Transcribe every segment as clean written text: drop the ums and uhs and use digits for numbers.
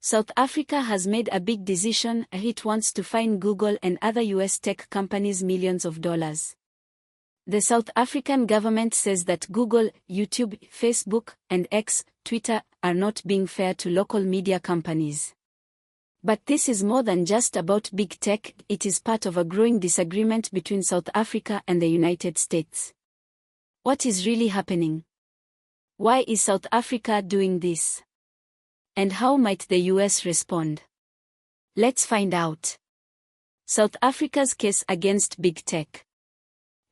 South Africa has made a big decision. It wants to fine Google and other US tech companies millions of dollars. The South African government says that Google, YouTube, Facebook, and X, Twitter, are not being fair to local media companies. But this is more than just about big tech. It is part of a growing disagreement between South Africa and the United States. What is really happening? Why is South Africa doing this? And how might the US respond? Let's find out. South Africa's case against big tech.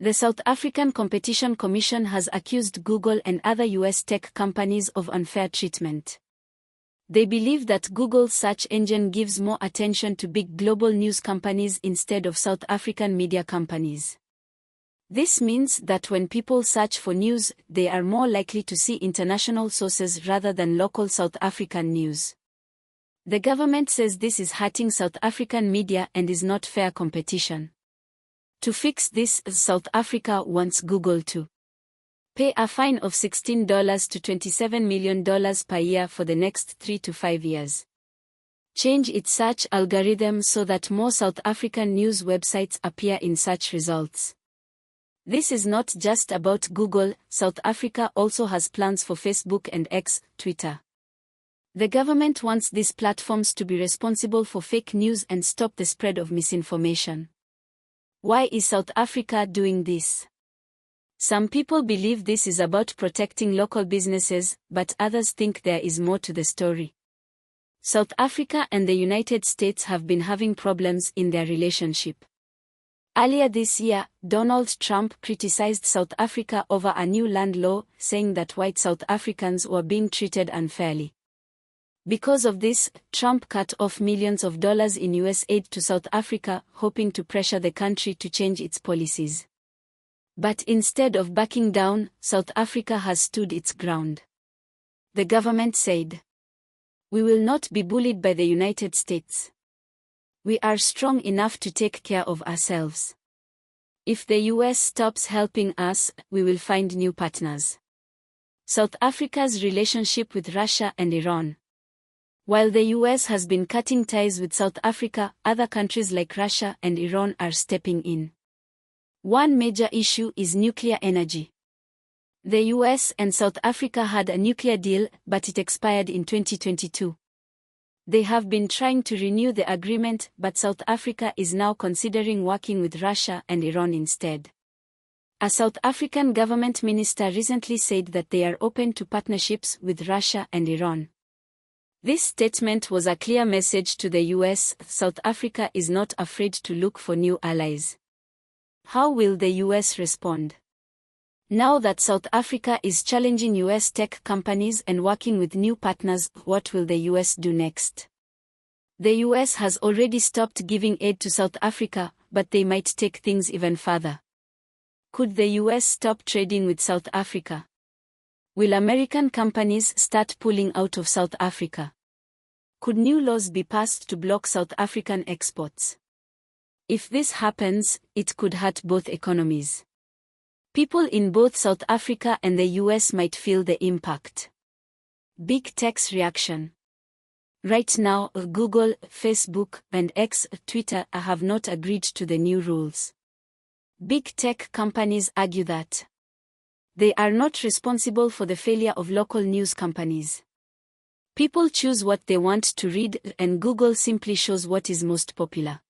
The South African Competition Commission has accused Google and other US tech companies of unfair treatment. They believe that Google's search engine gives more attention to big global news companies instead of South African media companies. This means that when people search for news, they are more likely to see international sources rather than local South African news. The government says this is hurting South African media and is not fair competition. To fix this, South Africa wants Google to pay a fine of $16 to $27 million per year for the next 3 to 5 years. Change its search algorithm so that more South African news websites appear in search results. This is not just about Google. South Africa also has plans for Facebook and X, Twitter. The government wants these platforms to be responsible for fake news and stop the spread of misinformation. Why is South Africa doing this? Some people believe this is about protecting local businesses, but others think there is more to the story. South Africa and the United States have been having problems in their relationship. Earlier this year, Donald Trump criticized South Africa over a new land law, saying that white South Africans were being treated unfairly. Because of this, Trump cut off millions of dollars in US aid to South Africa, hoping to pressure the country to change its policies. But instead of backing down, South Africa has stood its ground. The government said, "We will not be bullied by the United States. We are strong enough to take care of ourselves. If the US stops helping us, we will find new partners." South Africa's relationship with Russia and Iran. While the US has been cutting ties with South Africa, other countries like Russia and Iran are stepping in. One major issue is nuclear energy. The US and South Africa had a nuclear deal, but it expired in 2022. They have been trying to renew the agreement, but South Africa is now considering working with Russia and Iran instead. A South African government minister recently said that they are open to partnerships with Russia and Iran. This statement was a clear message to the US. South Africa is not afraid to look for new allies. How will the US respond? Now that South Africa is challenging US tech companies and working with new partners, what will the US do next? The US has already stopped giving aid to South Africa, but they might take things even further. Could the US stop trading with South Africa? Will American companies start pulling out of South Africa? Could new laws be passed to block South African exports? If this happens, it could hurt both economies. People in both South Africa and the US might feel the impact. Big tech's reaction. Right now, Google, Facebook, and X, Twitter have not agreed to the new rules. Big tech companies argue that they are not responsible for the failure of local news companies. People choose what they want to read, and Google simply shows what is most popular.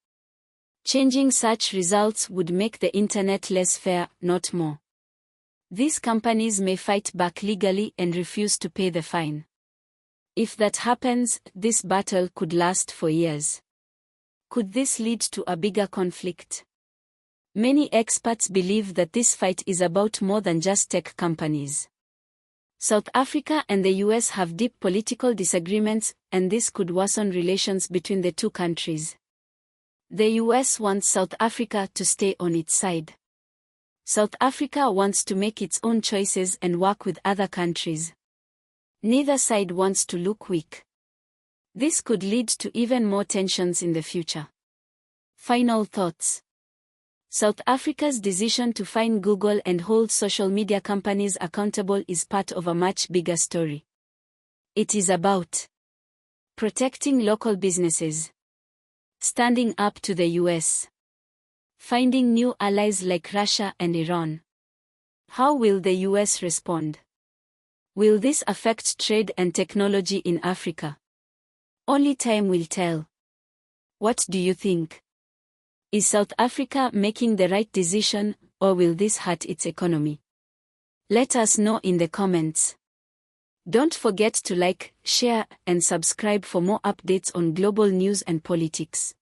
Changing search results would make the internet less fair, not more. These companies may fight back legally and refuse to pay the fine. If that happens, this battle could last for years. Could this lead to a bigger conflict? Many experts believe that this fight is about more than just tech companies. South Africa and the US have deep political disagreements, and this could worsen relations between the two countries. The US wants South Africa to stay on its side. South Africa wants to make its own choices and work with other countries. Neither side wants to look weak. This could lead to even more tensions in the future. Final thoughts. South Africa's decision to fine Google and hold social media companies accountable is part of a much bigger story. It is about Protecting local businesses. Standing up to the US. Finding new allies like Russia and Iran. How will the US respond? Will this affect trade and technology in Africa? Only time will tell. What do you think? Is South Africa making the right decision, or will this hurt its economy? Let us know in the comments. Don't forget to like, share, and subscribe for more updates on global news and politics.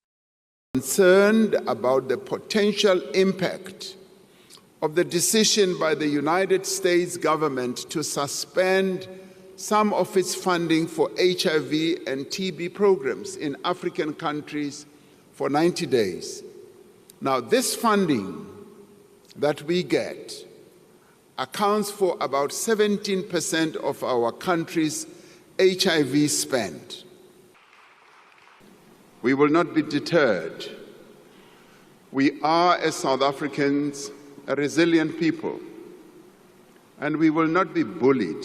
Concerned about the potential impact of the decision by the United States government to suspend some of its funding for HIV and TB programs in African countries for 90 days. Now, this funding that we get accounts for about 17% of our country's HIV spend. We will not be deterred. We are, as South Africans, a resilient people, and we will not be bullied